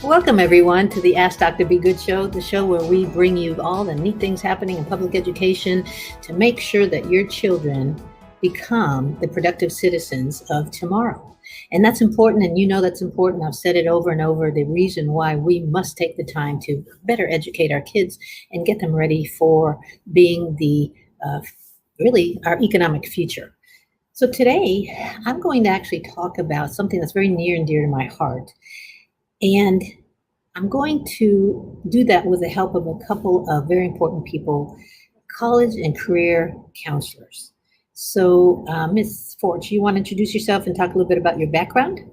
Welcome, everyone, to the Ask Dr. Be Good show, the show where we bring you all the neat things happening in public education to make sure that your children become the productive citizens of tomorrow. And that's important, and you know that's important. I've said it over and over, the reason why we must take the time to better educate our kids and get them ready for being the really our economic future. So today, I'm going to actually talk about something that's very near and dear to my heart. And I'm going to do that with the help of a couple of very important people, college and career counselors. So, Ms. Forge, you want to introduce yourself and talk a little bit about your background?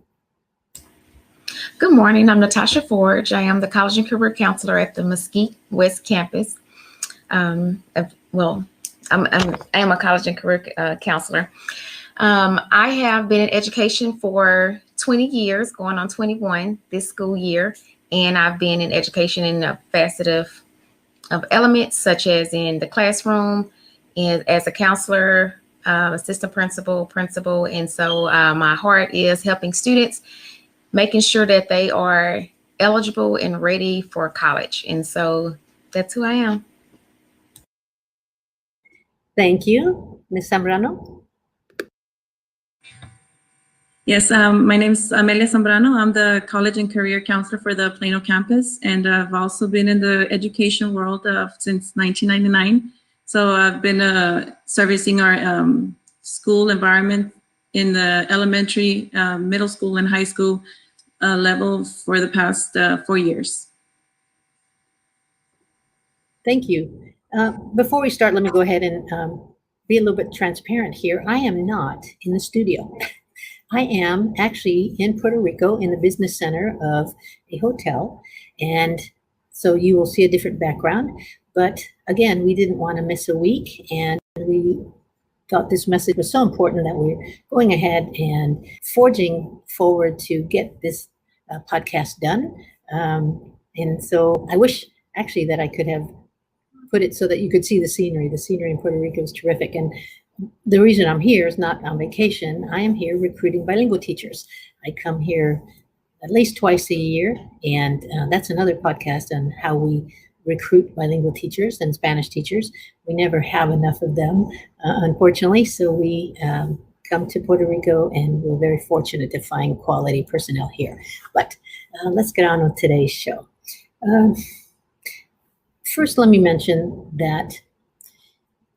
Good morning. I'm Natasha Forge. I am the college and career counselor at the Mesquite West campus. I am a college and career counselor. I have been in education for 20 years, going on 21 this school year, and I've been in education in a facet of elements such as in the classroom and as a counselor, assistant principal, and so my heart is helping students, making sure that they are eligible and ready for college, and so that's who I am. Thank you. Ms. Zambrano? Yes, my name is Amelia Zambrano. I'm the college and career counselor for the Plano campus, and I've also been in the education world since 1999. So I've been servicing our school environment in the elementary, middle school, and high school level for the past 4 years. Thank you. Before we start, let me go ahead and be a little bit transparent here. I am not in the studio. I am actually in Puerto Rico in the business center of a hotel. And so you will see a different background. But again, we didn't want to miss a week. And we thought this message was so important that we're going ahead and forging forward to get this podcast done. And so I wish actually that I could have put it so that you could see the scenery. The scenery in Puerto Rico is terrific. And the reason I'm here is not on vacation. I am here recruiting bilingual teachers. I come here at least twice a year, and that's another podcast on how we recruit bilingual teachers and Spanish teachers. We never have enough of them, unfortunately, so we come to Puerto Rico, and we're very fortunate to find quality personnel here. But let's get on with today's show. First, let me mention that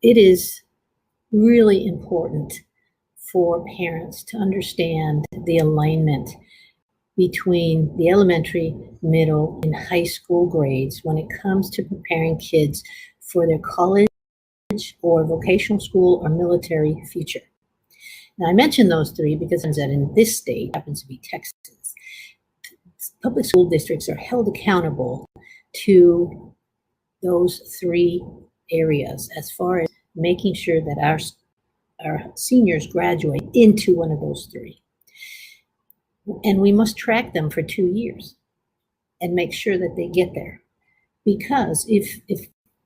it is really important for parents to understand the alignment between the elementary, middle, and high school grades when it comes to preparing kids for their college or vocational school or military future. Now, I mention those three because that in this state, happens to be Texas, public school districts are held accountable to those three areas as far as making sure that our seniors graduate into one of those three. And we must track them for 2 years and make sure that they get there. Because if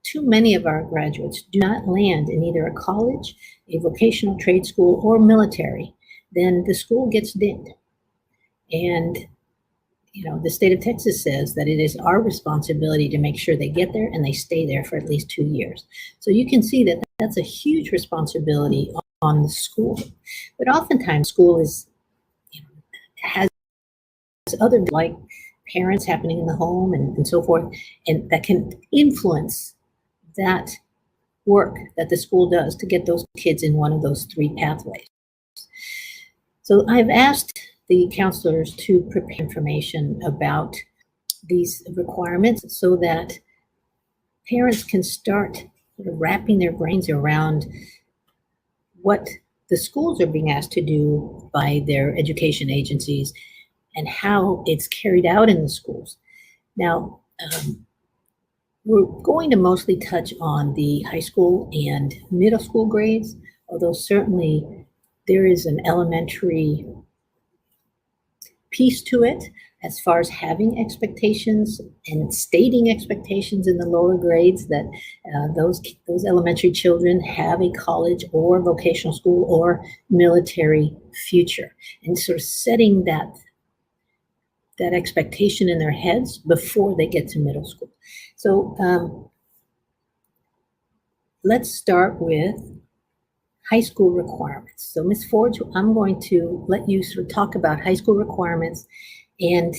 too many of our graduates do not land in either a college, a vocational trade school, or military, then the school gets dinged. And the state of Texas says that it is our responsibility to make sure they get there and they stay there for at least 2 years. So you can see that that's a huge responsibility on the school. But oftentimes school has other like parents happening in the home and so forth, and that can influence that work that the school does to get those kids in one of those three pathways. So I've asked the counselors to prepare information about these requirements so that parents can start wrapping their brains around what the schools are being asked to do by their education agencies and how it's carried out in the schools. Now, we're going to mostly touch on the high school and middle school grades, although certainly there is an elementary piece to it as far as having expectations and stating expectations in the lower grades that those elementary children have a college or vocational school or military future, and sort of setting that that expectation in their heads before they get to middle school. So let's start with high school requirements. So Ms. Ford, I'm going to let you sort of talk about high school requirements and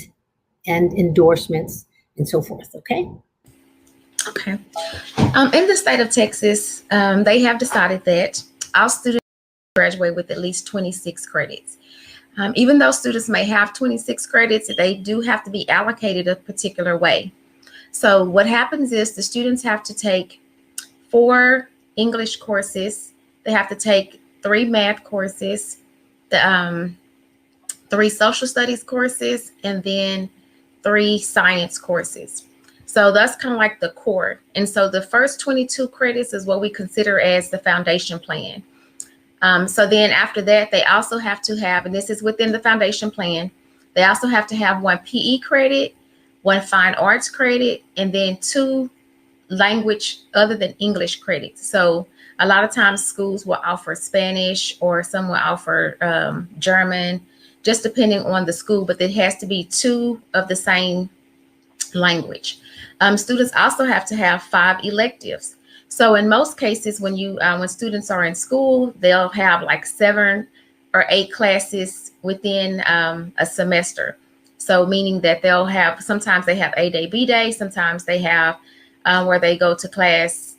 endorsements and so forth, okay? Okay. In the state of Texas, they have decided that all students graduate with at least 26 credits. Even though students may have 26 credits, they do have to be allocated a particular way. So what happens is the students have to take 4 English courses. They have to take 3 math courses, 3 social studies courses, and then 3 science courses. So that's kind of like the core. And so the first 22 credits is what we consider as the foundation plan. So then after that, they also have to have, and this is within the foundation plan, they also have to have 1 PE credit, 1 fine arts credit, and then 2 language other than English credits. So a lot of times schools will offer Spanish, or some will offer German, just depending on the school, but it has to be 2 of the same language. Students also have to have 5 electives. So in most cases, when students are in school, they'll have like 7 or 8 classes within a semester. So meaning that they'll have, sometimes they have A day, B day, sometimes they have where they go to class,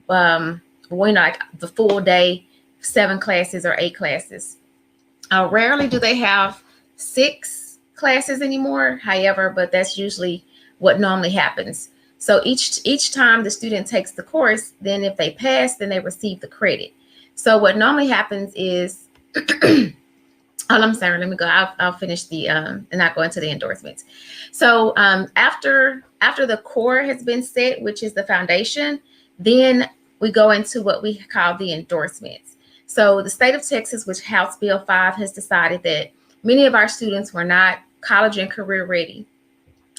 like the full day, 7 classes or 8 classes. Rarely do they have 6 classes anymore, however, but that's usually what normally happens. So each time the student takes the course, then if they pass, then they receive the credit. So what normally happens is, I'm sorry, let me go. I'll finish the and not go into the endorsements. So after the core has been set, which is the foundation, then we go into what we call the endorsements. So the state of Texas, which House Bill 5 has decided that many of our students were not college and career ready.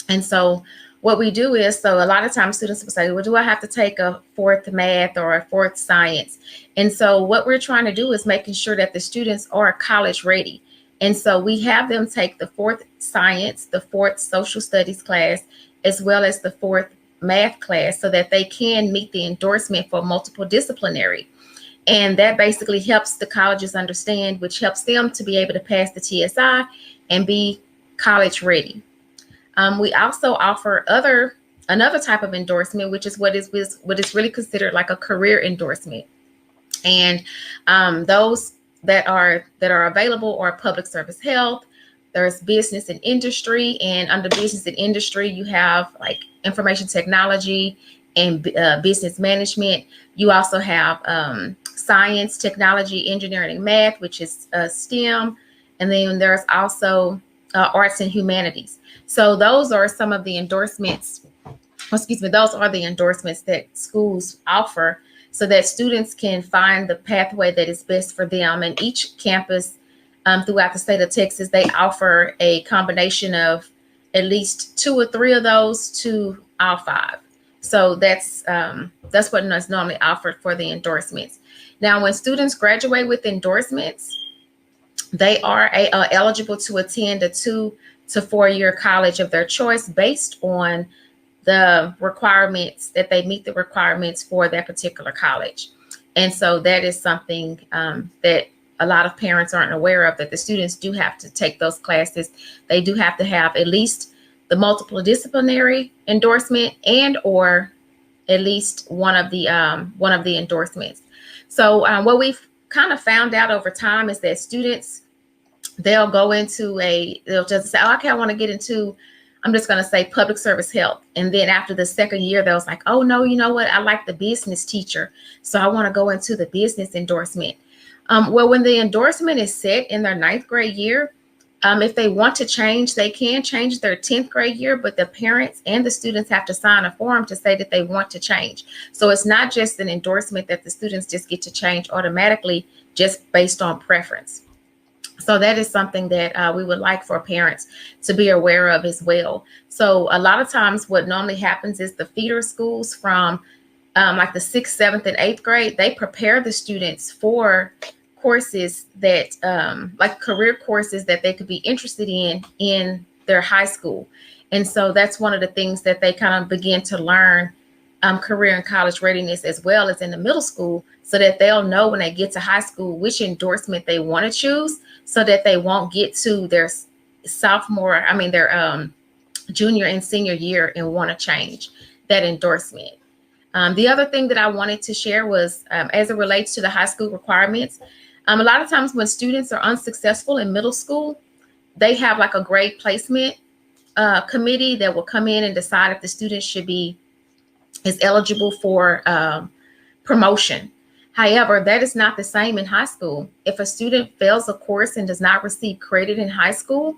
And so what we do is, so a lot of times students will say, well, do I have to take a 4th math or a 4th science? And so what we're trying to do is making sure that the students are college ready. And so we have them take the 4th science, the 4th social studies class, as well as the 4th math class, so that they can meet the endorsement for multiple disciplinary. And that basically helps the colleges understand, which helps them to be able to pass the TSI and be college ready. We also offer another type of endorsement, which is what is really considered like a career endorsement. And those that are available are public service health. There's business and industry, and under business and industry, you have like information technology and business management. You also have science, technology, engineering, and math, which is STEM. And then there's also arts and humanities. So those are some of the endorsements. Those are the endorsements that schools offer, so that students can find the pathway that is best for them. And each campus throughout the state of Texas, they offer a combination of at least 2 or 3 of those to all 5. So that's what is normally offered for the endorsements. Now, when students graduate with endorsements, they are eligible to attend a 2 to 4-year college of their choice based on the requirements, that they meet the requirements for that particular college. And so that is something that a lot of parents aren't aware of, that the students do have to take those classes. They do have to have at least the multiple disciplinary endorsement and or at least one of the endorsements. So what we've kind of found out over time is that students, they'll just say, oh, okay, I want to get into, I'm just going to say public service health. And then after the 2nd year, they was like, oh no, you know what? I like the business teacher, so I want to go into the business endorsement. Well, when the endorsement is set in their 9th grade year, if they want to change, they can change their 10th grade year, but the parents and the students have to sign a form to say that they want to change. So it's not just an endorsement that the students just get to change automatically just based on preference. So that is something that we would like for parents to be aware of as well. So a lot of times what normally happens is the feeder schools from like the 6th, 7th, and 8th grade, they prepare the students for courses that like career courses that they could be interested in their high school. And so that's one of the things that they kind of begin to learn, career and college readiness as well as in the middle school, so that they'll know when they get to high school which endorsement they want to choose, so that they won't get to their junior and senior year and want to change that endorsement. The other thing that I wanted to share was, as it relates to the high school requirements, a lot of times when students are unsuccessful in middle school, they have like a grade placement committee that will come in and decide if the student is eligible for promotion. However, that is not the same in high school. If a student fails a course and does not receive credit in high school,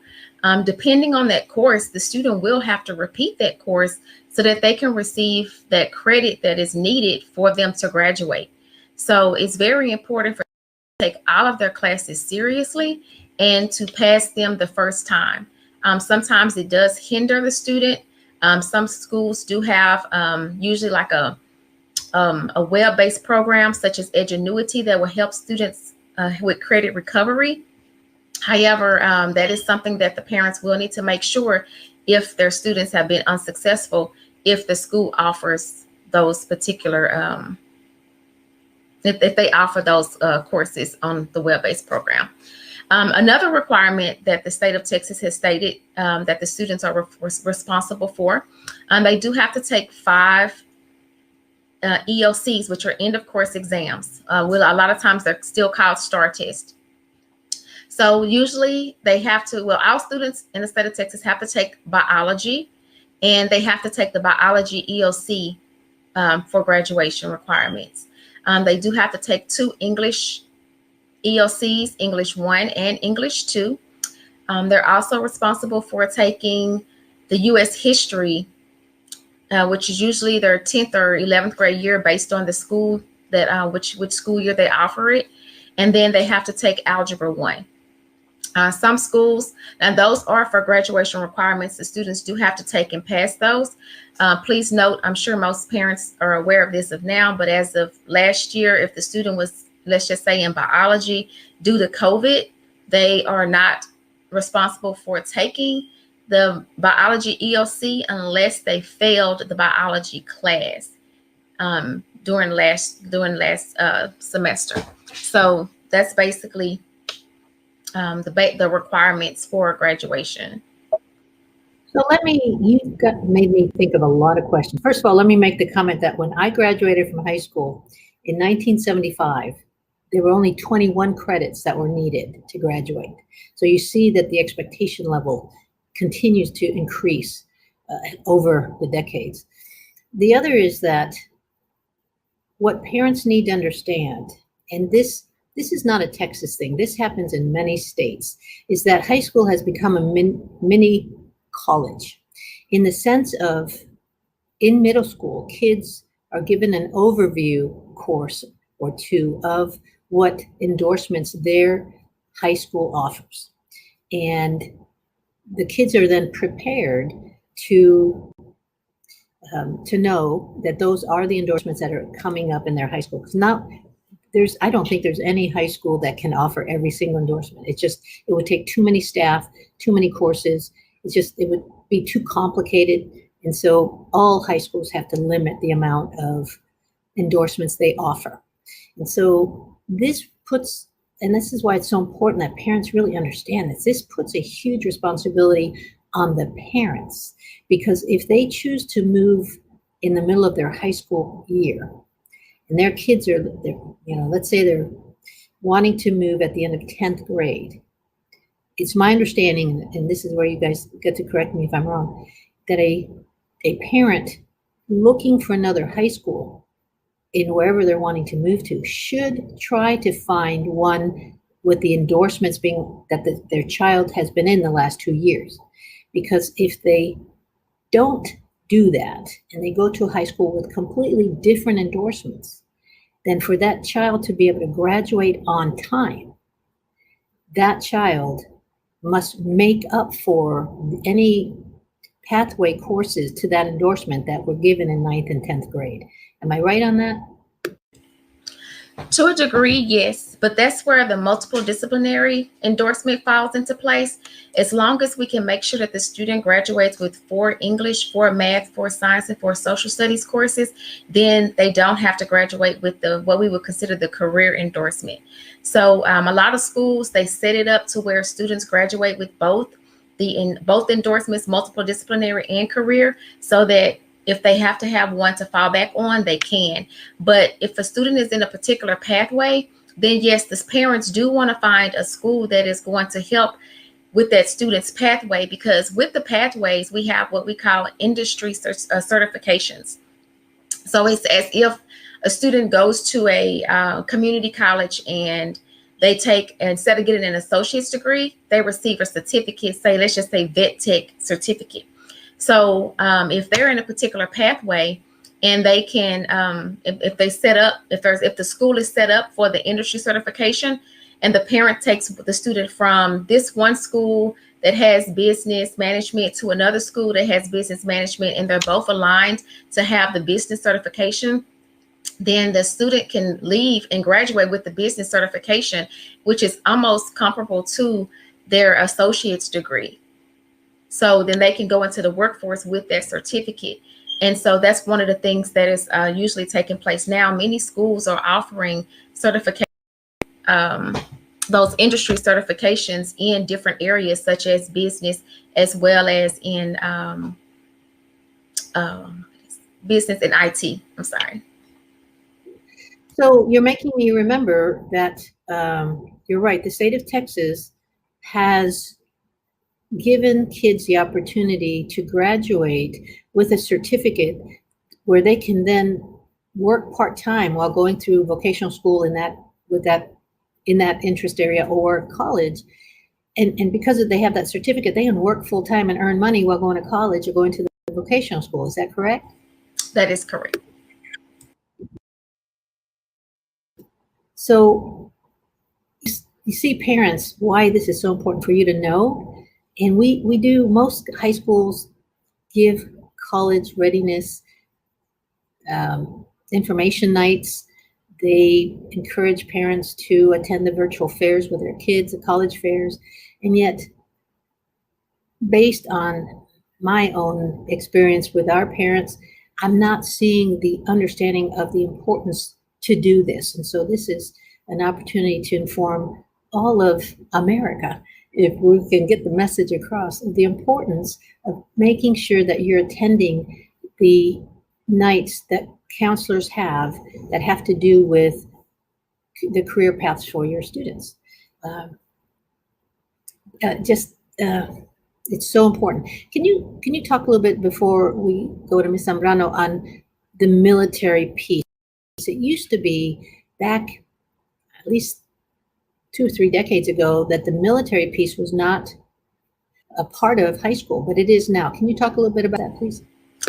depending on that course, the student will have to repeat that course so that they can receive that credit that is needed for them to graduate. So it's very important for them to take all of their classes seriously and to pass them the first time. Sometimes it does hinder the student. Some schools do have usually like a web-based program such as Edgenuity that will help students with credit recovery. However, that is something that the parents will need to make sure if their students have been unsuccessful, if the school offers those particular, if they offer those courses on the web-based program. Another requirement that the state of Texas has stated that the students are responsible for, they do have to take 5 EOCs, which are end of course exams. A lot of times they're still called STAR tests. So usually they have to, all students in the state of Texas have to take biology, and they have to take the biology EOC for graduation requirements. They do have to take 2 English EOCs, English 1 and English 2. They're also responsible for taking the U.S. history, which is usually their 10th or 11th grade year based on the school that which school year they offer it. And then they have to take Algebra 1. Some schools, and those are for graduation requirements, the students do have to take and pass those. Please note, I'm sure most parents are aware of this now, but as of last year, if the student was, let's just say in biology, due to COVID, they are not responsible for taking the biology EOC unless they failed the biology class during last semester. So that's basically the requirements for graduation. So made me think of a lot of questions. First of all, let me make the comment that when I graduated from high school in 1975, there were only 21 credits that were needed to graduate. So you see that the expectation level continues to increase over the decades. The other is that what parents need to understand, and this is not a Texas thing, this happens in many states, is that high school has become a mini college, in the sense of, in middle school, kids are given an overview course or 2 of what endorsements their high school offers. And the kids are then prepared to know that those are the endorsements that are coming up in their high school. Because I don't think there's any high school that can offer every single endorsement. It would take too many staff, too many courses. It would be too complicated. And so all high schools have to limit the amount of endorsements they offer. And so this is why it's so important that parents really understand this. This puts a huge responsibility on the parents, because if they choose to move in the middle of their high school year, and their kids let's say they're wanting to move at the end of 10th grade, it's my understanding, and this is where you guys get to correct me if I'm wrong, that a parent looking for another high school in wherever they're wanting to move to should try to find one with the endorsements being that their child has been in the last 2 years. Because if they don't do that and they go to a high school with completely different endorsements, then for that child to be able to graduate on time, that child must make up for any pathway courses to that endorsement that were given in 9th and 10th grade. Am I right on that? To a degree, yes, but that's where the multiple disciplinary endorsement falls into place. As long as we can make sure that the student graduates with 4 English, 4 math, 4 science, and 4 social studies courses, then they don't have to graduate with the what we would consider the career endorsement. So a lot of schools, they set it up to where students graduate with both both endorsements, multiple disciplinary and career, so that if they have to have one to fall back on, they can. But if a student is in a particular pathway, then yes, the parents do want to find a school that is going to help with that student's pathway, because with the pathways, we have what we call industry certifications. So it's as if a student goes to a community college and they take, instead of getting an associate's degree, they receive a certificate, say, let's just say vet tech certificate. So if they're in a particular pathway and they can, if they set up, if the school is set up for the industry certification and the parent takes the student from this one school that has business management to another school that has business management, and they're both aligned to have the business certification, then the student can leave and graduate with the business certification, which is almost comparable to their associate's degree. So then they can go into the workforce with that certificate. And so that's one of the things that is usually taking place now. Many schools are offering certification, those industry certifications in different areas, such as business, as well as in business and IT. I'm sorry. So you're making me remember that you're right. The state of Texas has given kids the opportunity to graduate with a certificate where they can then work part-time while going through vocational school in that interest area or college. And because they have that certificate, they can work full-time and earn money while going to college or going to the vocational school. Is that correct? That is correct. So you see, parents, why this is so important for you to know. And we do, most high schools give college readiness information nights. They encourage parents to attend the virtual fairs with their kids, the college fairs. And yet, based on my own experience with our parents, I'm not seeing the understanding of the importance to do this. And so this is an opportunity to inform all of America, if we can get the message across, of the importance of making sure that you're attending the nights that counselors have that have to do with the career paths for your students. It's so important. Can you talk a little bit before we go to Ms. Zambrano on the military piece? It used to be back at least 2 or 3 decades ago that the military piece was not a part of high school, but it is now. Can you talk a little bit about that, please?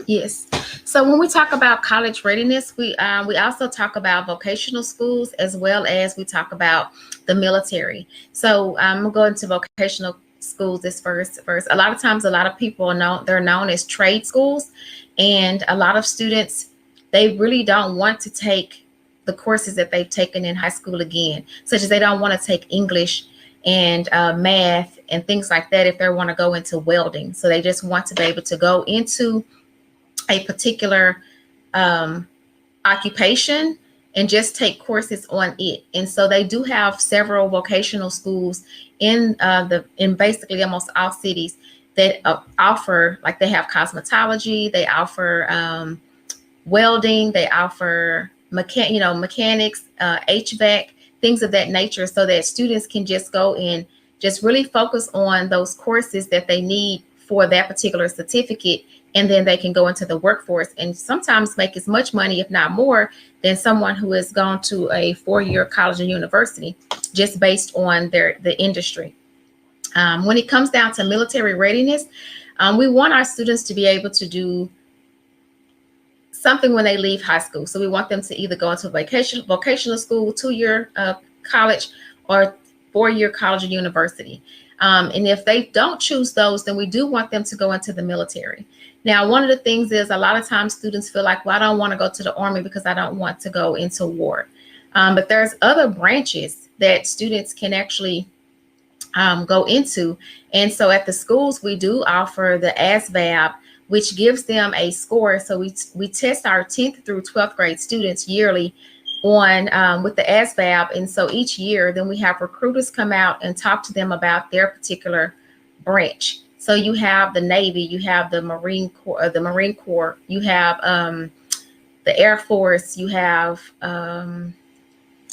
Yes. So when we talk about college readiness, we also talk about vocational schools, as well as we talk about the military. So I'm going to vocational schools this first. A lot of times, a lot of people they're known as trade schools, and a lot of students, they really don't want to take the courses that they've taken in high school again, such as they don't want to take English and math and things like that if they want to go into welding. So they just want to be able to go into a particular occupation and just take courses on it. And so they do have several vocational schools in basically almost all cities that offer, like, they have cosmetology, they offer welding, they offer mechanics, HVAC, things of that nature, so that students can just go and just really focus on those courses that they need for that particular certificate. And then they can go into the workforce and sometimes make as much money, if not more, than someone who has gone to a 4-year college or university, just based on the industry. When it comes down to military readiness, we want our students to be able to do something when they leave high school. So we want them to either go into vocational school, 2-year college, or 4-year college or university. And if they don't choose those, then we do want them to go into the military. Now, one of the things is, a lot of times students feel like, well, I don't want to go to the Army because I don't want to go into war. But there's other branches that students can actually go into. And so at the schools, we do offer the ASVAB, which gives them a score. So we test our 10th through 12th grade students yearly on with the ASVAB. And so each year, then we have recruiters come out and talk to them about their particular branch. So you have the Navy, you have the Marine Corps, you have the Air Force, you have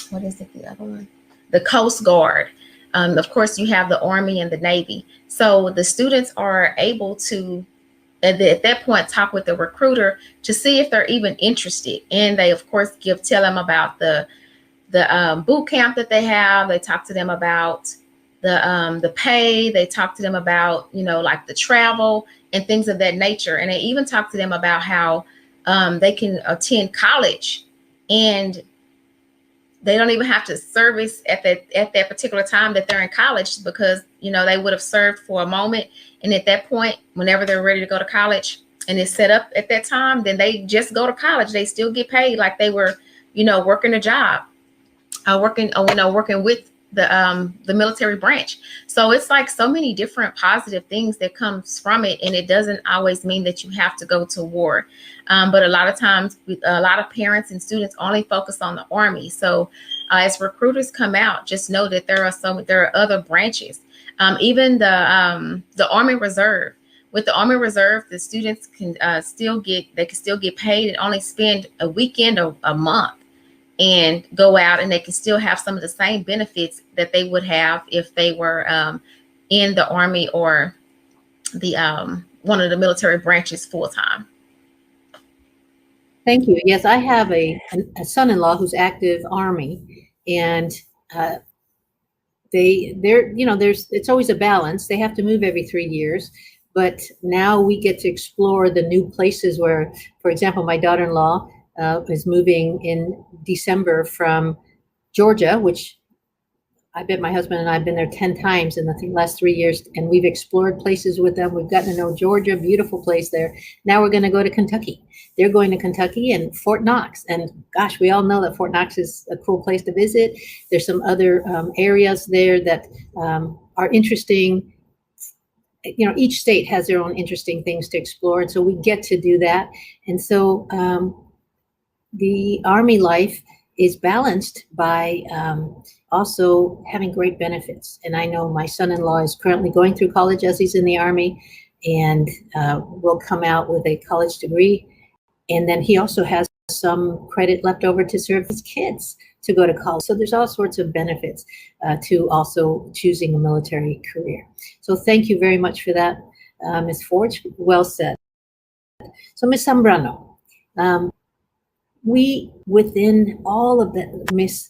what is it, the other one? The Coast Guard. Of course, you have the Army and the Navy. So the students are able to, at that point, talk with the recruiter to see if they're even interested. And they, of course, tell them about the boot camp that they have. They talk to them about the pay. They talk to them about, like the travel and things of that nature. And they even talk to them about how they can attend college, and they don't even have to service at that particular time that they're in college, because they would have served for a moment, and at that point, whenever they're ready to go to college and it's set up at that time, then they just go to college. They still get paid like they were working a job, working with the military branch. So it's like so many different positive things that comes from it, and it doesn't always mean that you have to go to war. But a lot of times, a lot of parents and students only focus on the Army. So as recruiters come out, just know that there are other branches. Even the Army Reserve. With the Army Reserve, the students can still get paid and only spend a weekend or a month and go out, and they can still have some of the same benefits that they would have if they were in the Army or the one of the military branches full time. Thank you. Yes, I have a son-in-law who's active Army, and it's always a balance. They have to move every 3 years, but now we get to explore the new places where, for example, my daughter-in-law is moving in December from Georgia, which I bet my husband and I have been there 10 times in the last 3 years, and we've explored places with them. We've gotten to know Georgia, beautiful place there. Now we're going to go to Kentucky. They're going to Kentucky and Fort Knox. And gosh, we all know that Fort Knox is a cool place to visit. There's some other areas there that are interesting. Each state has their own interesting things to explore. And so we get to do that. And so the Army life is balanced by also having great benefits. And I know my son-in-law is currently going through college as he's in the Army, and will come out with a college degree. And then he also has some credit left over to serve his kids to go to college. So there's all sorts of benefits to also choosing a military career. So thank you very much for that, Ms. Forge. Well said. So Ms. Zambrano, we, within all of that Ms.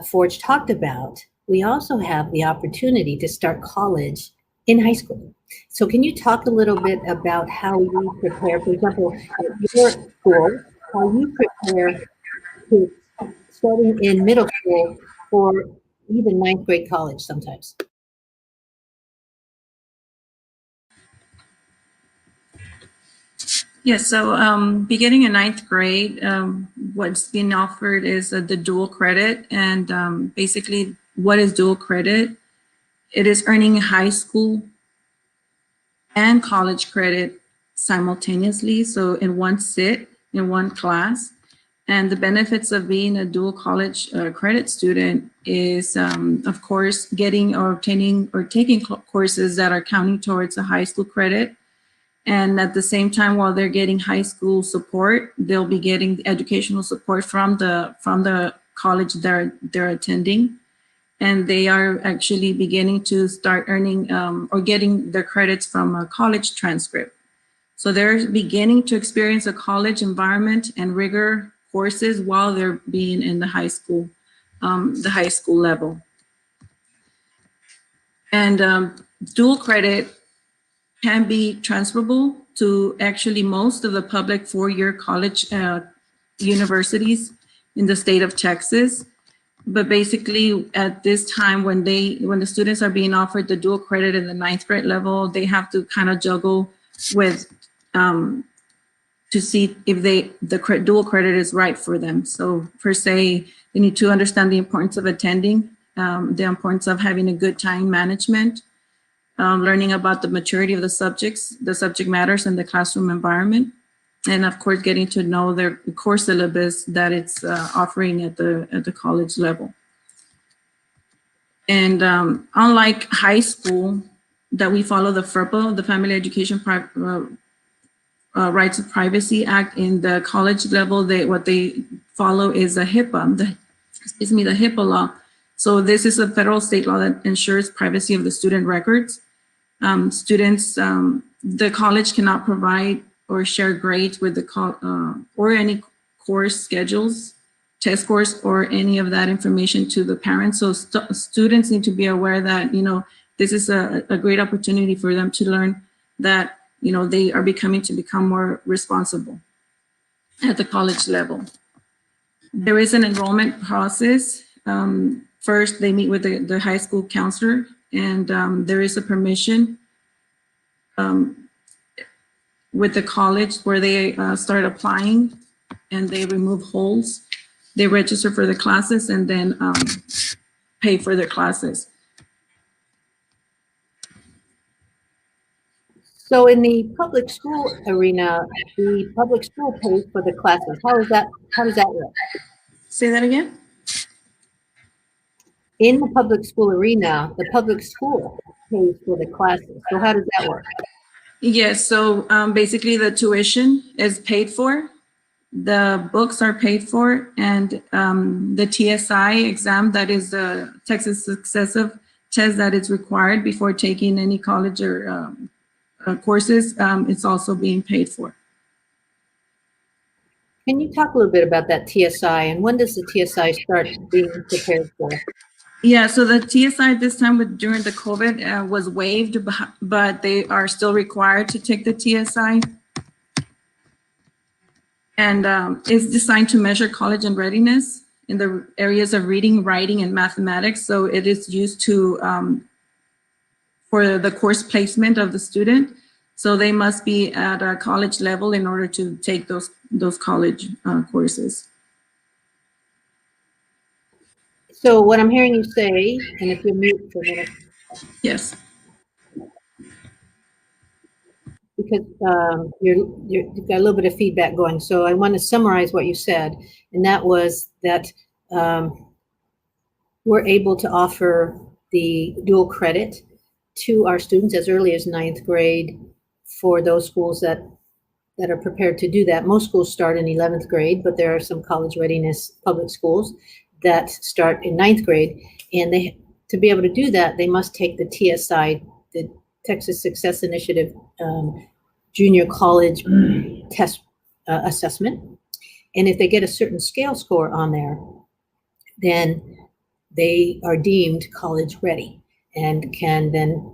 Forge talked about, we also have the opportunity to start college in high school. So can you talk a little bit about how you prepare, for example, at your school, how you prepare to starting in middle school or even ninth grade college sometimes? Yes, so beginning in ninth grade, what's being offered is the dual credit. And basically, what is dual credit? It is earning high school and college credit simultaneously, so in one sit, in one class. And the benefits of being a dual college credit student is, of course, getting or obtaining or taking courses that are counting towards a high school credit. And at the same time, while they're getting high school support, they'll be getting educational support from the college they're attending. And they are actually beginning to start earning or getting their credits from a college transcript. So they're beginning to experience a college environment and rigor courses while they're being in the high school level. And dual credit can be transferable to actually most of the public four-year college universities in the state of Texas. But basically, at this time, when the students are being offered the dual credit in the ninth grade level, they have to kind of juggle with to see if the dual credit is right for them. So per se, they need to understand the importance of attending, the importance of having a good time management, learning about the maturity of the subjects, the subject matters, and the classroom environment, and of course, getting to know their course syllabus that it's offering at the college level. And unlike high school, that we follow the FERPA, the Family Education Rights of Privacy Act, in the college level, what they follow is a HIPAA, the HIPAA law. So this is a federal state law that ensures privacy of the student records. Students, the college cannot provide or share grades with or any course schedules, test scores, or any of that information to the parents. So students need to be aware that, this is a great opportunity for them to learn that, they are become more responsible at the college level. There is an enrollment process. First, they meet with the high school counselor, and there is a permission with the college where they start applying, and they remove holes. They register for the classes and then pay for their classes. So in the public school arena, the public school pays for the classes. How does that work? Say that again? In the public school arena, the public school pays for the classes. So how does that work? Yes, so basically the tuition is paid for, the books are paid for, and the TSI exam, that is the Texas Successive Test that is required before taking any college or courses, it's also being paid for. Can you talk a little bit about that TSI, and when does the TSI start being prepared for? Yeah, so the TSI this time during the COVID was waived, but they are still required to take the TSI. And it's designed to measure college and readiness in the areas of reading, writing, and mathematics. So it is used to for the course placement of the student. So they must be at a college level in order to take those college courses. So what I'm hearing you say, and if you're mute for a minute. Yes. Because you've got a little bit of feedback going. So I want to summarize what you said, and that was that we're able to offer the dual credit to our students as early as 9th grade for those schools that are prepared to do that. Most schools start in 11th grade, but there are some college readiness public schools that start in 9th grade. And to be able to do that, they must take the TSI, the Texas Success Initiative junior college test assessment. And if they get a certain scale score on there, then they are deemed college ready and can then,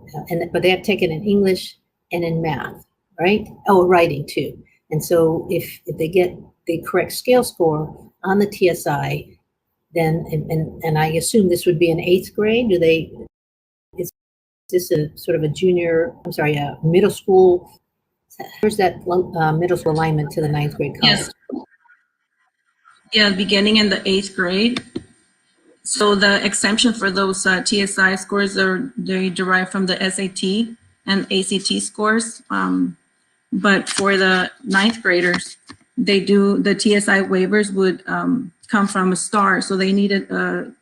but they have taken in English and in math, right? Oh, writing too. And so if they get the correct scale score on the TSI, then, and I assume this would be in 8th grade, is this a sort of a a middle school? Where's that middle school alignment to the 9th grade college? Yes. Yeah, beginning in the 8th grade. So the exemption for those TSI scores they derive from the SAT and ACT scores. But for the 9th graders, the TSI waivers would come from a STAR. So they needed a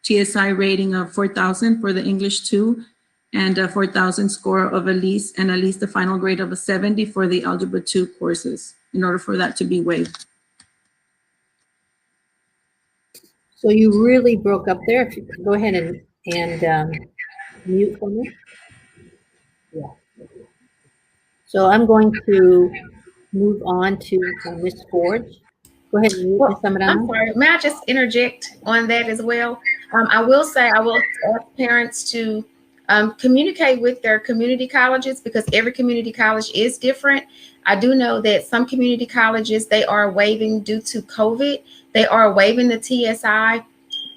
TSI rating of 4,000 for the English 2 and a 4,000 score of at least the final grade of a 70 for the Algebra 2 courses in order for that to be waived. So you really broke up there. If you could go ahead and mute for me. Yeah. So I'm going to move on to Ms. Forge. Go ahead and mute, Ms. Zambrano. I'm sorry. May I just interject on that as well? I will ask parents to communicate with their community colleges, because every community college is different. I do know that some community colleges, they are waiving due to COVID. They are waiving the TSI,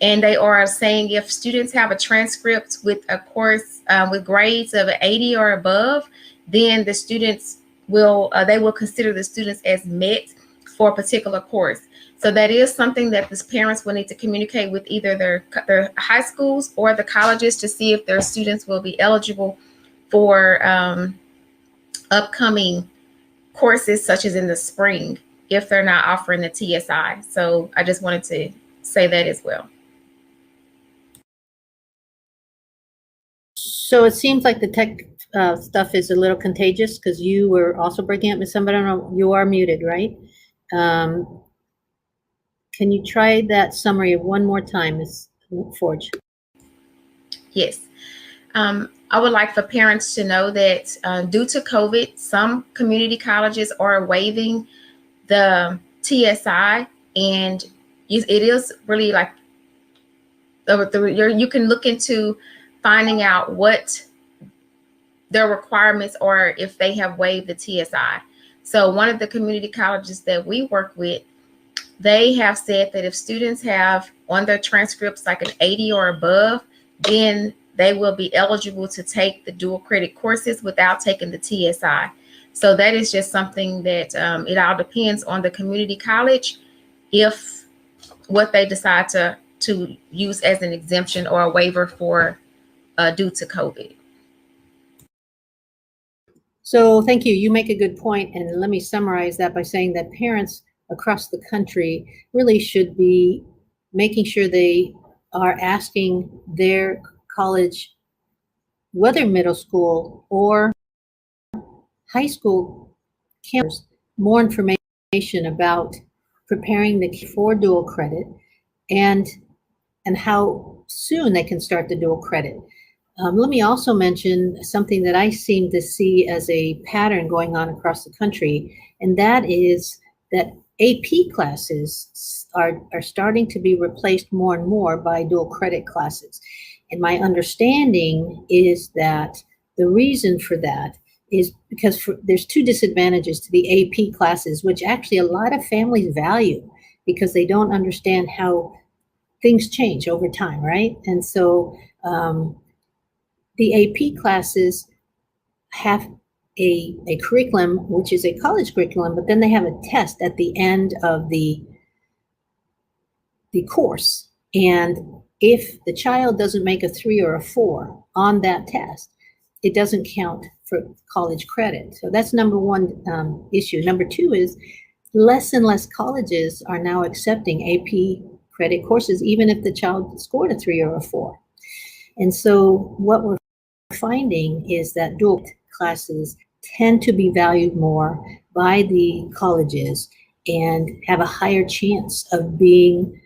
and they are saying if students have a transcript with a course with grades of 80 or above, then the students they will consider the students as met for a particular course. So that is something that the parents will need to communicate with either their high schools or the colleges to see if their students will be eligible for upcoming courses, such as in the spring, if they're not offering the TSI. So I just wanted to say that as well. So it seems like the tech stuff is a little contagious because you were also breaking up with somebody. I don't know, you are muted, right? Can you try that summary one more time, Ms. Forge? Yes. I would like for parents to know that due to COVID, some community colleges are waiving the TSI, and it is really like you can look into finding out what their requirements are if they have waived the TSI. So one of the community colleges that we work with, they have said that if students have on their transcripts like an 80 or above, then they will be eligible to take the dual credit courses without taking the TSI. So that is just something that it all depends on the community college if what they decide to use as an exemption or a waiver for due to COVID. So thank you. You make a good point, and let me summarize that by saying that parents across the country really should be making sure they are asking their college, whether middle school or high school campus, more information about preparing the for dual credit and how soon they can start the dual credit. Let me also mention something that I seem to see as a pattern going on across the country, and that is that AP classes are starting to be replaced more and more by dual credit classes. And my understanding is that the reason for that is because there's two disadvantages to the AP classes, which actually a lot of families value because they don't understand how things change over time, right? And so the AP classes have a curriculum, which is a college curriculum, but then they have a test at the end of the course. And if the child doesn't make a 3 or a 4 on that test, it doesn't count for college credit. So that's number one issue. Number two is less and less colleges are now accepting AP credit courses, even if the child scored a 3 or a 4. And so what we're finding is that dual classes tend to be valued more by the colleges and have a higher chance of being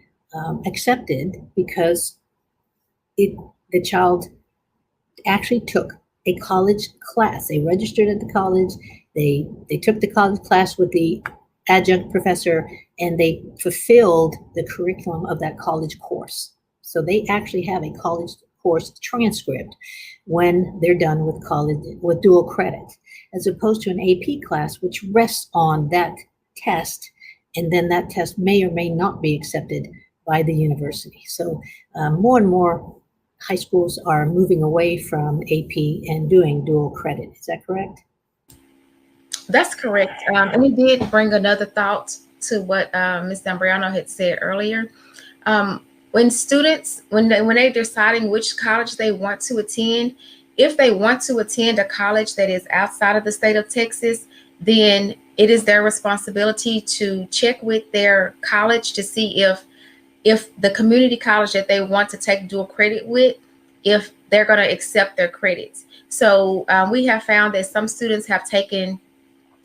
accepted because the child actually took a college class. They registered at the college, they took the college class with the adjunct professor, and they fulfilled the curriculum of that college course. So they actually have a college course transcript when they're done with college with dual credit, as opposed to an AP class, which rests on that test, and then that test may or may not be accepted by the university. So more and more high schools are moving away from AP and doing dual credit. Is that correct? That's correct. And we did bring another thought to what Ms. Zambriano had said earlier. When students, when they're deciding which college they want to attend, if they want to attend a college that is outside of the state of Texas, then it is their responsibility to check with their college to see if the community college that they want to take dual credit with, if they're going to accept their credits. So we have found that some students have taken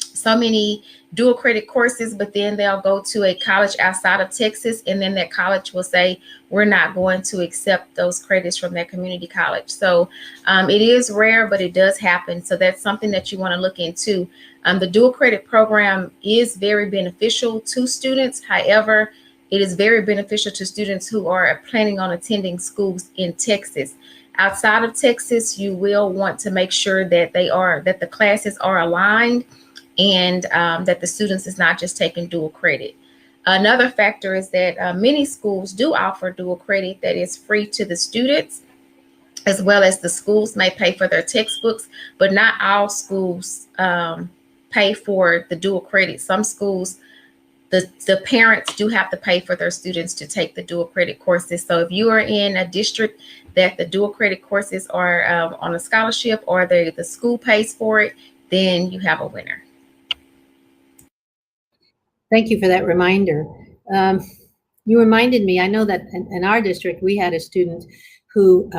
so many dual credit courses, but then they'll go to a college outside of Texas, and then that college will say, we're not going to accept those credits from that community college. So it is rare, but it does happen. So that's something that you want to look into. The dual credit program is very beneficial to students. However, it is very beneficial to students who are planning on attending schools in Texas. Outside of Texas, you will want to make sure that that the classes are aligned, and that the students is not just taking dual credit. Another factor is that many schools do offer dual credit that is free to the students, as well as the schools may pay for their textbooks, but not all schools pay for the dual credit. Some schools, the parents do have to pay for their students to take the dual credit courses. So if you are in a district that the dual credit courses are on a scholarship, or the school pays for it, then you have a winner. Thank you for that reminder. You reminded me, I know that in our district, we had a student who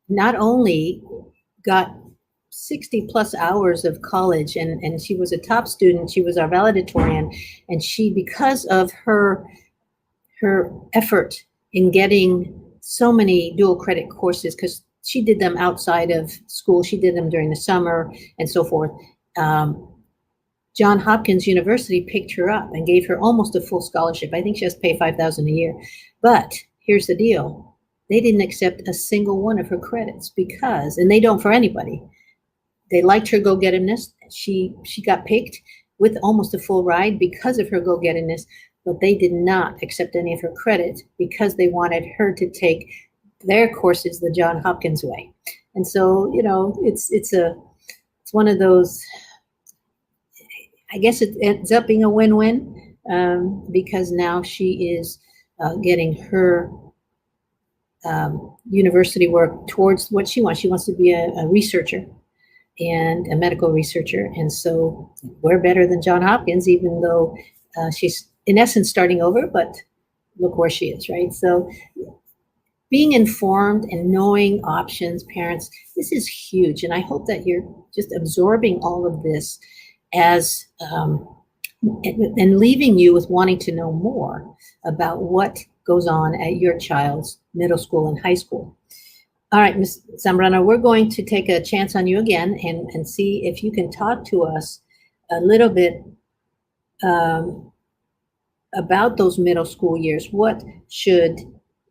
not only got 60 plus hours of college, and she was a top student, she was our valedictorian, and she, because of her effort in getting so many dual credit courses, because she did them outside of school, she did them during the summer and so forth, Johns Hopkins University picked her up and gave her almost a full scholarship. I think she has to pay $5,000 a year. But here's the deal. They didn't accept a single one of her credits because, and they don't for anybody, they liked her go-getterness. She got picked with almost a full ride because of her go-getterness, but they did not accept any of her credits because they wanted her to take their courses the Johns Hopkins way. And so, you know, it's one of those, I guess it ends up being a win-win because now she is getting her university work towards what she wants. She wants to be a researcher and a medical researcher. And so we're better than Johns Hopkins, even though she's in essence starting over, but look where she is, right? So being informed and knowing options, parents, this is huge. And I hope that you're just absorbing all of this as and leaving you with wanting to know more about what goes on at your child's middle school and high school. All right, Ms. Zambrano, we're going to take a chance on you again and see if you can talk to us a little bit about those middle school years. What should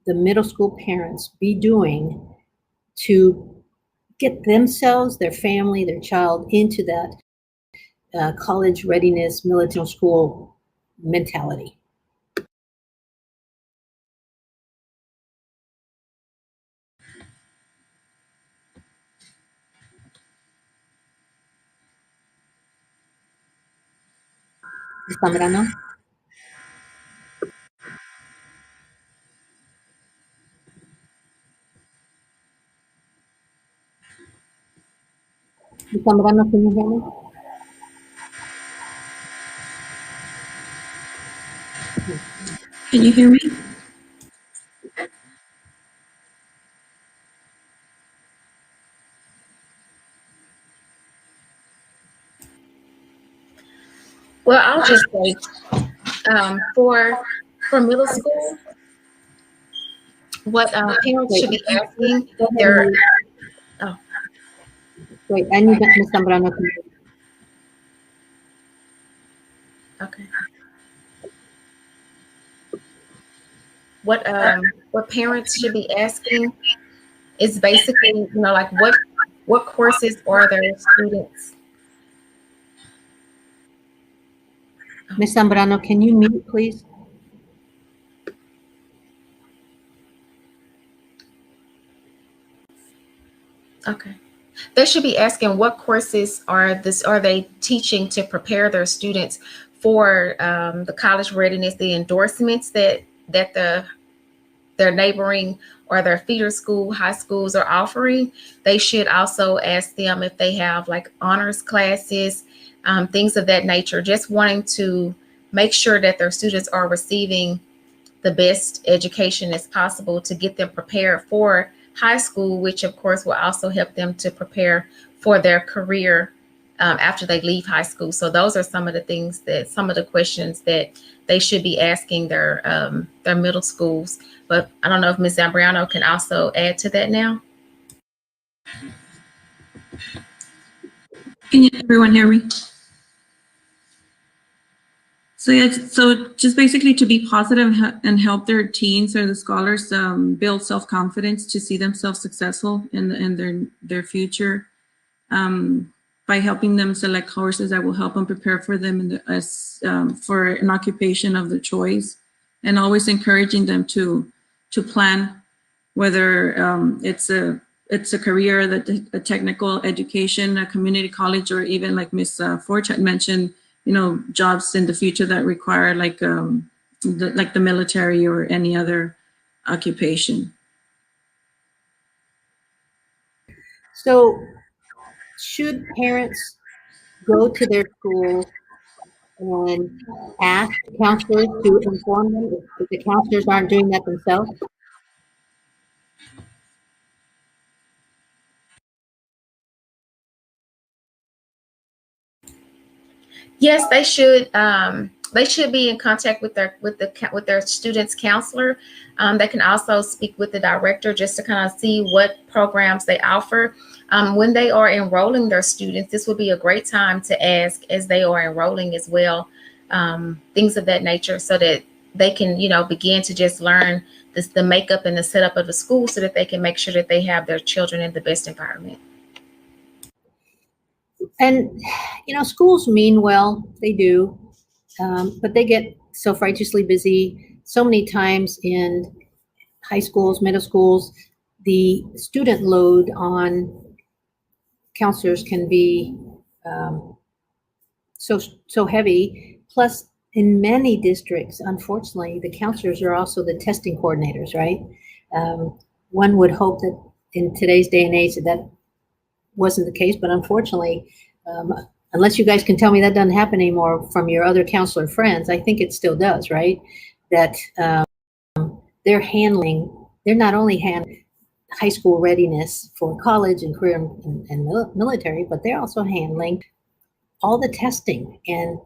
the middle school parents be doing to get themselves, their family, their child into that college readiness, military school mentality? Ms. Zambrano? Ms. Zambrano, can you hear me? Can you hear me? Well, I'll just say for middle school, what parents should be asking their Wait, I need Ms. Zambrano. okay. What parents should be asking is basically, you know, like what courses are their students? Ms. Zambrano, can you mute, please? Okay. They should be asking what courses are they teaching to prepare their students for the college readiness, the endorsements that their neighboring or their feeder school, high schools are offering. They should also ask them if they have like honors classes, things of that nature, just wanting to make sure that their students are receiving the best education as possible to get them prepared for high school, which of course will also help them to prepare for their career after they leave high school. So those are some of the questions that they should be asking their middle schools. But I don't know if Ms. Zambrano can also add to that now. Can everyone hear me? So yeah, so just basically to be positive and help their teens or the scholars build self-confidence to see themselves successful in their future by helping them select courses that will help them prepare for them for an occupation of their choice, and always encouraging them to plan, whether it's it's a career, that a technical education, a community college, or even like Miss Forge had mentioned, jobs in the future that require like the military or any other occupation. So should parents go to their schools and ask counselors to inform them if the counselors aren't doing that themselves? Yes, they should. They should be in contact with their students' counselor. They can also speak with the director just to kind of see what programs they offer. When they are enrolling their students, this would be a great time to ask as they are enrolling as well, things of that nature, so that they can, begin to just learn the makeup and the setup of the school, so that they can make sure that they have their children in the best environment. And, schools mean well, they do, but they get self-righteously busy so many times in high schools, middle schools. The student load on counselors can be so heavy. Plus, in many districts, unfortunately, the counselors are also the testing coordinators, right? One would hope that in today's day and age that wasn't the case, but unfortunately, unless you guys can tell me that doesn't happen anymore from your other counselor friends, I think it still does, right? That they're not only handling high school readiness for college and career and military, but they're also handling all the testing. And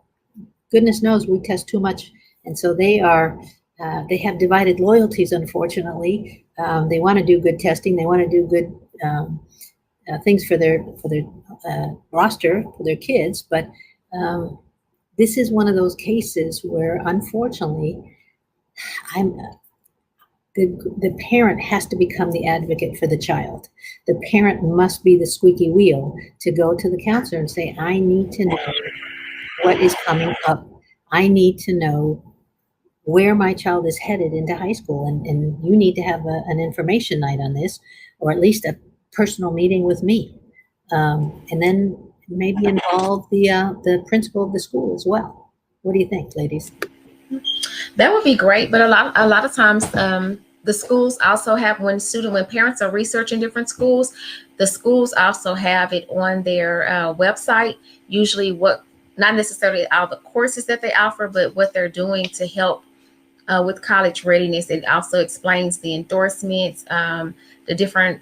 goodness knows we test too much. And so they have divided loyalties, unfortunately. They want to do good testing. They want to do good things for their roster, for their kids. But this is one of those cases where, unfortunately, the parent has to become the advocate for the child. The parent must be the squeaky wheel to go to the counselor and say, I need to know what is coming up. I need to know where my child is headed into high school. And you need to have an information night on this, or at least a personal meeting with me. And then maybe involve the principal of the school as well. What do you think, ladies? That would be great, but a lot of times the schools also have, when parents are researching different schools, the schools also have it on their website. Usually, not necessarily all the courses that they offer, but what they're doing to help with college readiness. It also explains the endorsements, the different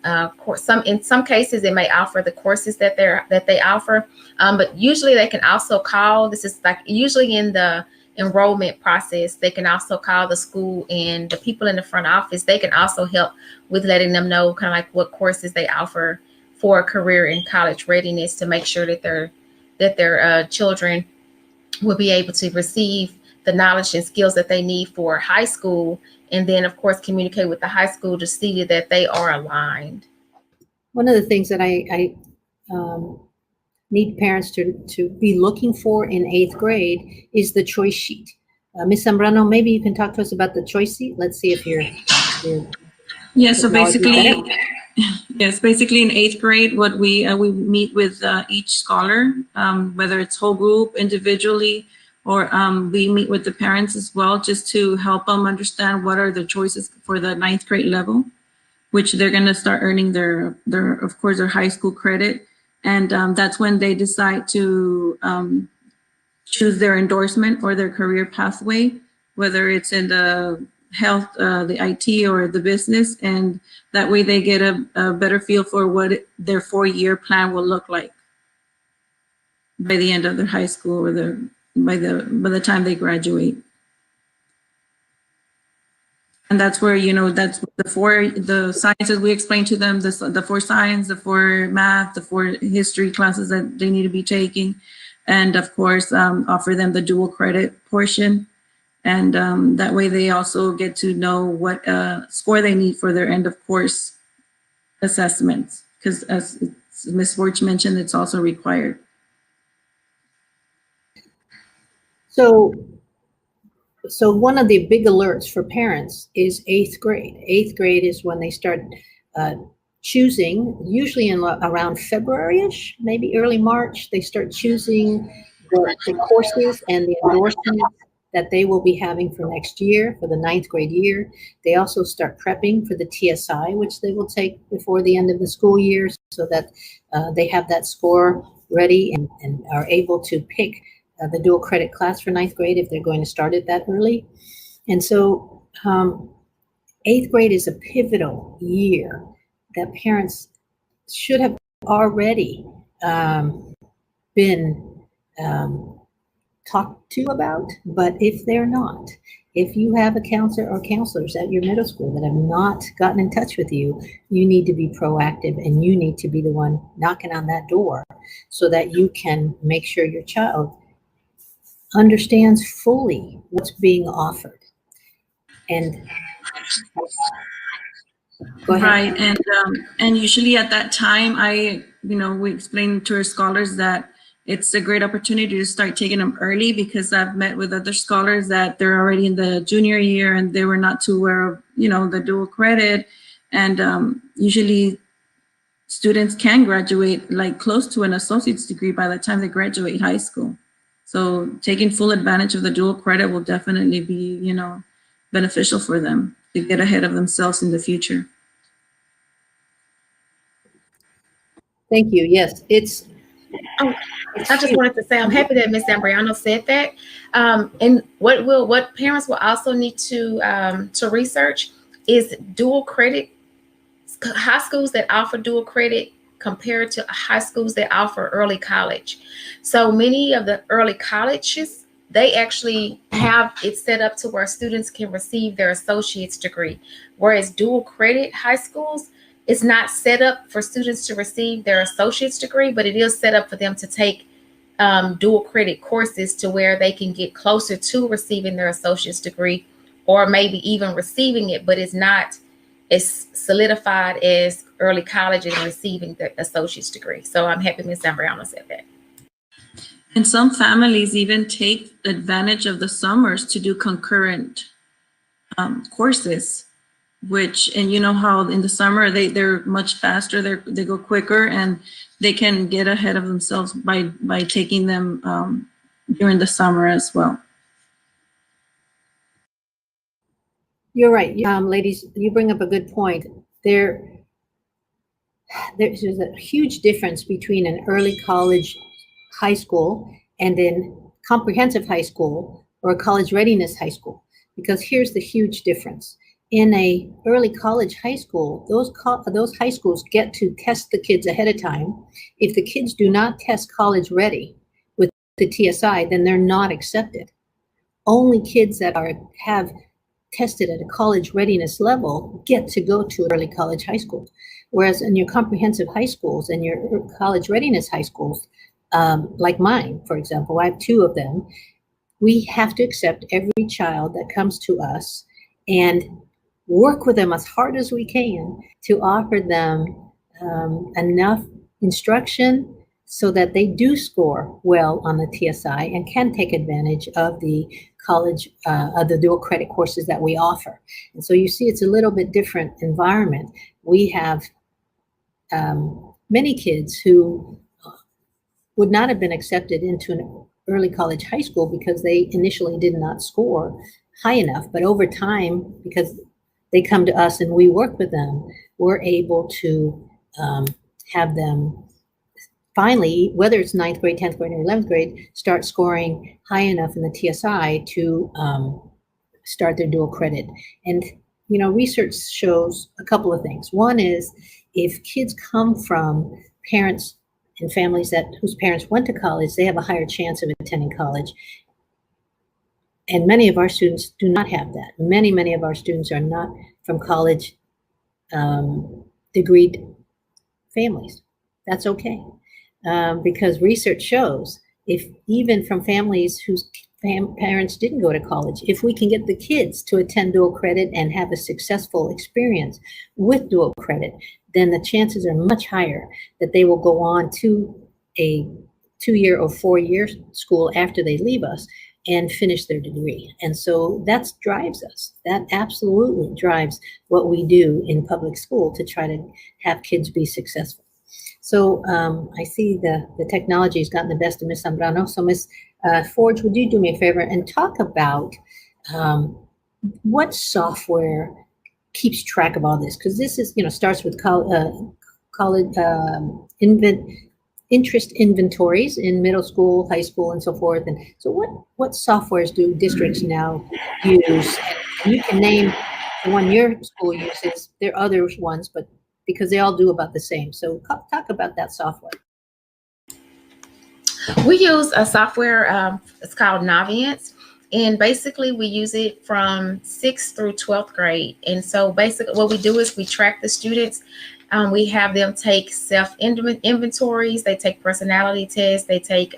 in some cases it may offer the courses that they offer, but usually they can also call. This is like usually in the enrollment process, they can also call the school, and the people in the front office, they can also help with letting them know kind of like what courses they offer for career and college readiness, to make sure that their children will be able to receive the knowledge and skills that they need for high school, and then of course communicate with the high school to see that they are aligned. One of the things that I need parents to be looking for in 8th grade is the choice sheet. Ms. Zambrano, maybe you can talk to us about the choice sheet. Let's see if you're yeah. So basically, yes, basically in 8th grade, what we meet with each scholar, whether it's whole group, individually, or we meet with the parents as well, just to help them understand what are the choices for the 9th grade level, which they're going to start earning their of course their high school credit. And that's when they decide to choose their endorsement or their career pathway, whether it's in the health, the IT, or the business. And that way they get a better feel for what their 4-year plan will look like by the end of their high school, or by the time they graduate. And that's where, that's the sciences we explain to them, the 4 science, the 4 math, the 4 history classes that they need to be taking. And of course, offer them the dual credit portion. And that way they also get to know what score they need for their end of course assessments. Because as Ms. Forge mentioned, it's also required. So one of the big alerts for parents is 8th grade. 8th grade is when they start choosing, usually in around February-ish, maybe early March, they start choosing the courses and the endorsements that they will be having for next year, for the 9th grade year. They also start prepping for the TSI, which they will take before the end of the school year, so that they have that score ready and are able to pick the dual credit class for 9th grade if they're going to start it that early. And so 8th grade is a pivotal year that parents should have already been talked to about. But if they're not, if you have a counselor or counselors at your middle school that have not gotten in touch with you, you need to be proactive, and you need to be the one knocking on that door so that you can make sure your child understands fully what's being offered. And go ahead. Right, and usually at that time, we explain to our scholars that it's a great opportunity to start taking them early, because I've met with other scholars that they're already in the junior year and they were not too aware of, the dual credit, and usually students can graduate like close to an associate's degree by the time they graduate high school. So taking full advantage of the dual credit will definitely be, beneficial for them to get ahead of themselves in the future. Thank you. Yes, it's. I just wanted to say I'm happy that Ms. Zambriano said that. And what parents will also need to research is dual credit, high schools that offer dual credit compared to high schools that offer early college. So many of the early colleges, they actually have it set up to where students can receive their associate's degree, whereas dual credit high schools, it's not set up for students to receive their associate's degree, but it is set up for them to take dual credit courses to where they can get closer to receiving their associate's degree, or maybe even receiving it, but it's not as solidified as early college and receiving the associate's degree. So I'm happy Ms. Zambriano said that. And some families even take advantage of the summers to do concurrent courses, and you know how in the summer they're much faster, they go quicker, and they can get ahead of themselves by taking them during the summer as well. You're right, ladies. You bring up a good point. There's a huge difference between an early college high school and then comprehensive high school or a college readiness high school, because here's the huge difference. In a early college high school, those high schools get to test the kids ahead of time. If the kids do not test college ready with the TSI, then they're not accepted. Only kids that have tested at a college readiness level get to go to early college high school. Whereas in your comprehensive high schools and your college readiness high schools, like mine, for example, I have 2 of them, we have to accept every child that comes to us and work with them as hard as we can to offer them enough instruction so that they do score well on the TSI and can take advantage of the college, of the dual credit courses that we offer. And so you see, it's a little bit different environment. We have many kids who would not have been accepted into an early college high school because they initially did not score high enough. But over time, because they come to us and we work with them, we're able to have them finally, whether it's 9th grade, 10th grade, or 11th grade, start scoring high enough in the TSI to start their dual credit. And, research shows a couple of things. One is, if kids come from parents and families whose parents went to college, they have a higher chance of attending college. And many of our students do not have that. Many of our students are not from college degreed families. That's okay. Because research shows, if even from families whose parents didn't go to college, if we can get the kids to attend dual credit and have a successful experience with dual credit, then the chances are much higher that they will go on to a 2-year or 4-year school after they leave us and finish their degree. And so that drives us. That absolutely drives what we do in public school to try to have kids be successful. So I see the technology has gotten the best of Ms. Zambrano. So Ms. Forge, would you do me a favor and talk about what software keeps track of all this? Because this is, starts with college interest inventories in middle school, high school, and so forth. And so what softwares do districts now use? And you can name the one your school uses. There are other ones, but because they all do about the same. So talk about that software. We use a software, it's called Naviance. And basically we use it from 6th through 12th grade. And so basically what we do is we track the students. We have them take self-inventories. They take personality tests. They take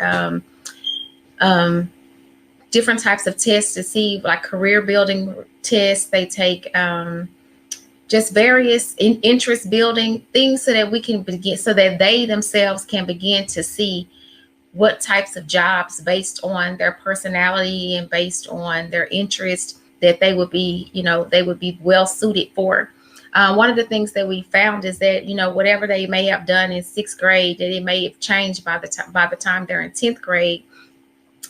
different types of tests to see, like career building tests. They take just various interest building things so that we can begin, so that they themselves can begin to see what types of jobs based on their personality and based on their interest that they would be, they would be well suited for. One of the things that we found is that, whatever they may have done in 6th grade, that it may have changed by the time they're in 10th grade.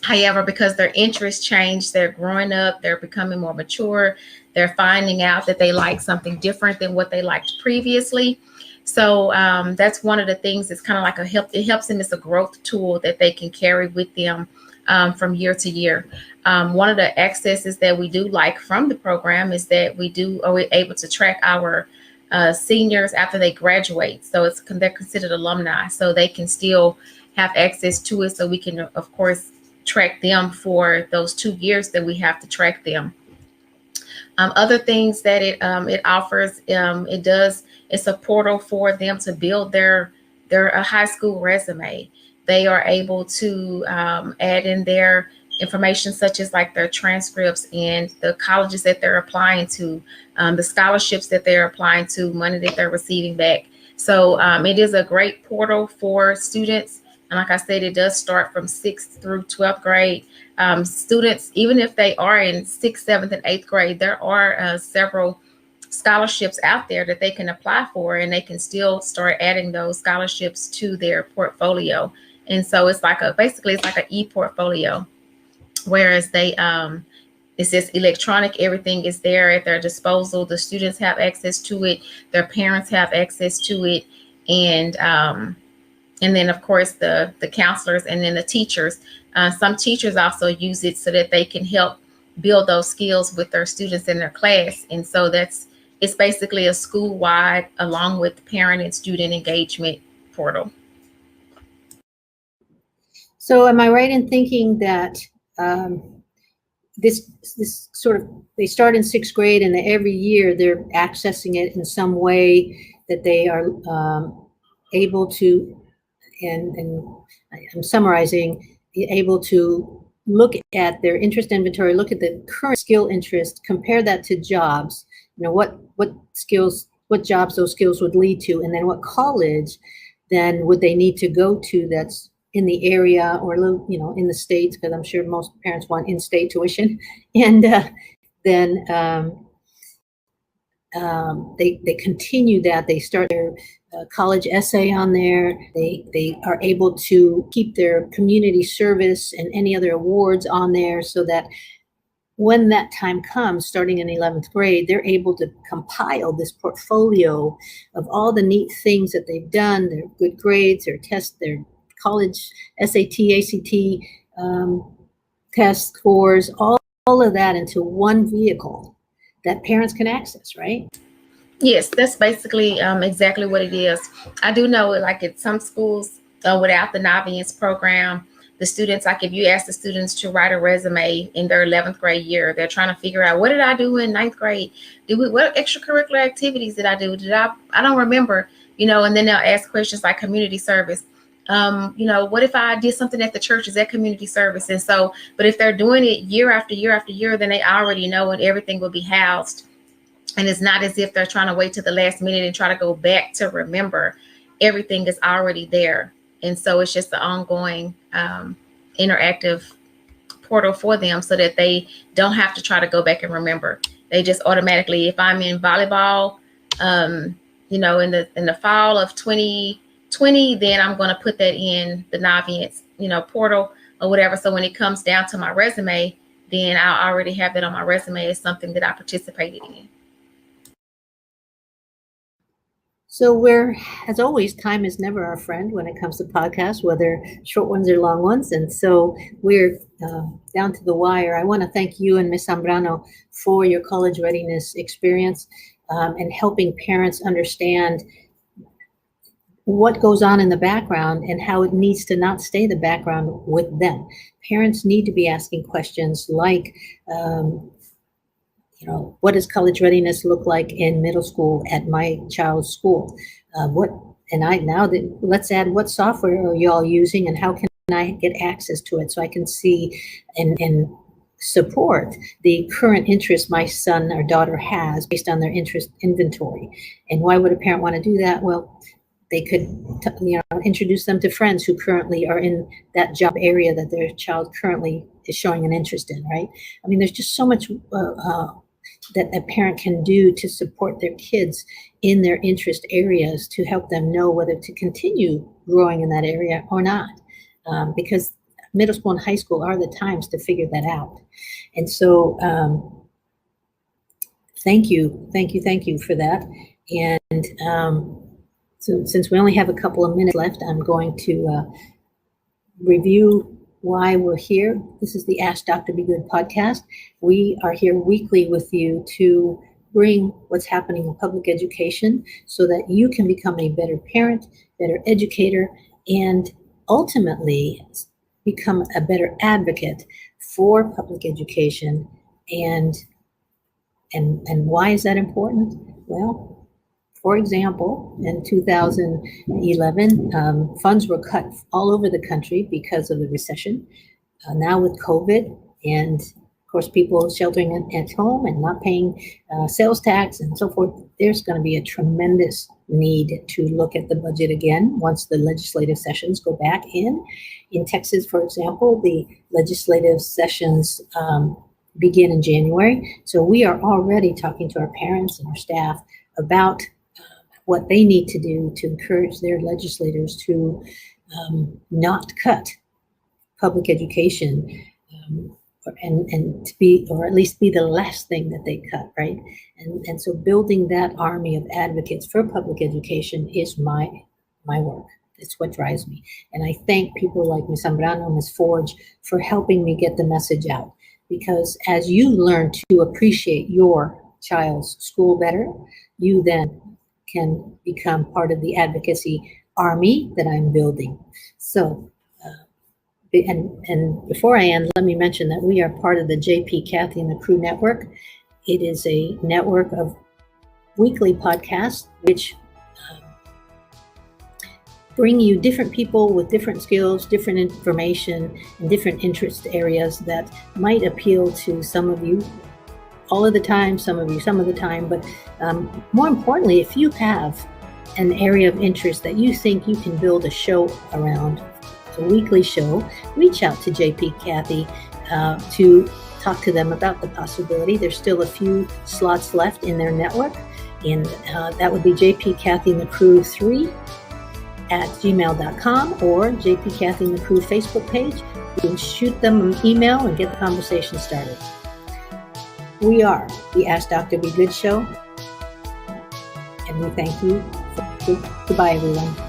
However, because their interests change, they're growing up, they're becoming more mature, they're finding out that they like something different than what they liked previously. So that's one of the things that's kind of like it helps them as a growth tool that they can carry with them from year to year. One of the accesses that we do like from the program is that we're able to track our seniors after they graduate. So they're considered alumni, so they can still have access to it. So we can, of course, track them for those 2 years that we have to track them. Other things that it offers, it's a portal for them to build their high school resume. They are able to add in their information, such as like their transcripts and the colleges that they're applying to, the scholarships that they're applying to, money that they're receiving back. So it is a great portal for students. And like I said, it does start from 6th through 12th grade. Students, even if they are in 6th, 7th, and 8th grade, there are several scholarships out there that they can apply for, and they can still start adding those scholarships to their portfolio. And so it's like basically it's like an e-portfolio, whereas it's just electronic. Everything is there at their disposal. The students have access to it. Their parents have access to it. And then, of course, the counselors and then the teachers. Some teachers also use it so that they can help build those skills with their students in their class. And so it's basically a school-wide, along with parent and student engagement portal. So am I right in thinking that this sort of, they start in 6th grade and every year they're accessing it in some way that they are able to, and I'm summarizing, able to look at their interest inventory, look at the current skill interest, compare that to jobs, what skills, what jobs those skills would lead to, and then what college then would they need to go to that's in the area or, in the States, because I'm sure most parents want in-state tuition. And then they continue that. They start their college essay on there. They are able to keep their community service and any other awards on there, so that when that time comes, starting in 11th grade, they're able to compile this portfolio of all the neat things that they've done, their good grades, their tests, their college SAT, ACT test scores, all of that into one vehicle that parents can access, right? Yes, that's basically exactly what it is. I do know, like at some schools, without the Naviance program, the students, like if you ask the students to write a resume in their 11th grade year, they're trying to figure out, what did I do in 9th grade? What extracurricular activities did I do? I don't remember, and then they'll ask questions like community service. What if I did something at the church? Is that community service? And so, but if they're doing it year after year after year, then they already know, and everything will be housed. And it's not as if they're trying to wait to the last minute and try to go back to remember. Everything is already there. And so it's just the ongoing interactive portal for them so that they don't have to try to go back and remember. They just automatically, if I'm in volleyball, you know, in the fall of 2020, then I'm going to put that in the Navient, you know, portal or whatever. So when it comes down to my resume, then I'll already have that on my resume as something that I participated in. So as always, time is never our friend when it comes to podcasts, whether short ones or long ones. And so we're down to the wire. I want to thank you and Ms. Zambrano for your college readiness experience and helping parents understand what goes on in the background and how it needs to not stay the background with them. Parents need to be asking questions like, you know, what does college readiness look like in middle school at my child's school? Let's add, what software are y'all using and how can I get access to it so I can see and support the current interest my son or daughter has based on their interest inventory. And why would a parent want to do that? Well, they could, introduce them to friends who currently are in that job area that their child currently is showing an interest in, right? I mean, there's just so much that a parent can do to support their kids in their interest areas to help them know whether to continue growing in that area or not. Because middle school and high school are the times to figure that out. And so thank you for that. And so since we only have a couple of minutes left, I'm going to review why we're here. This is the Ask Dr. Be Good podcast. We are here weekly with you to bring what's happening in public education so that you can become a better parent, better educator, and ultimately become a better advocate for public education. And why is that important? Well, for example, in 2011, funds were cut all over the country because of the recession. Now with COVID and, of course, people sheltering at home and not paying sales tax and so forth, there's going to be a tremendous need to look at the budget again once the legislative sessions go back in. In Texas, for example, the legislative sessions begin in January. So we are already talking to our parents and our staff about what they need to do to encourage their legislators to not cut public education and to be, or at least be the last thing that they cut, right? And so building that army of advocates for public education is my work. It's what drives me. And I thank people like Ms. Zambrano and Ms. Forge for helping me get the message out. Because as you learn to appreciate your child's school better, you then can become part of the advocacy army that I'm building. So, and before I end, let me mention that we are part of the JP, Kathy, and the Crew Network. It is a network of weekly podcasts which bring you different people with different skills, different information, and different interest areas that might appeal to some of you all of the time, some of you some of the time, but more importantly, if you have an area of interest that you think you can build a show around, a weekly show, reach out to JP Kathy to talk to them about the possibility. There's still a few slots left in their network, and that would be JP Kathy and the Crew 3 at gmail.com or JP Kathy and the Crew Facebook page. You can shoot them an email and get the conversation started. We are the Ask Dr. Be Good show, and we thank you. Goodbye, everyone.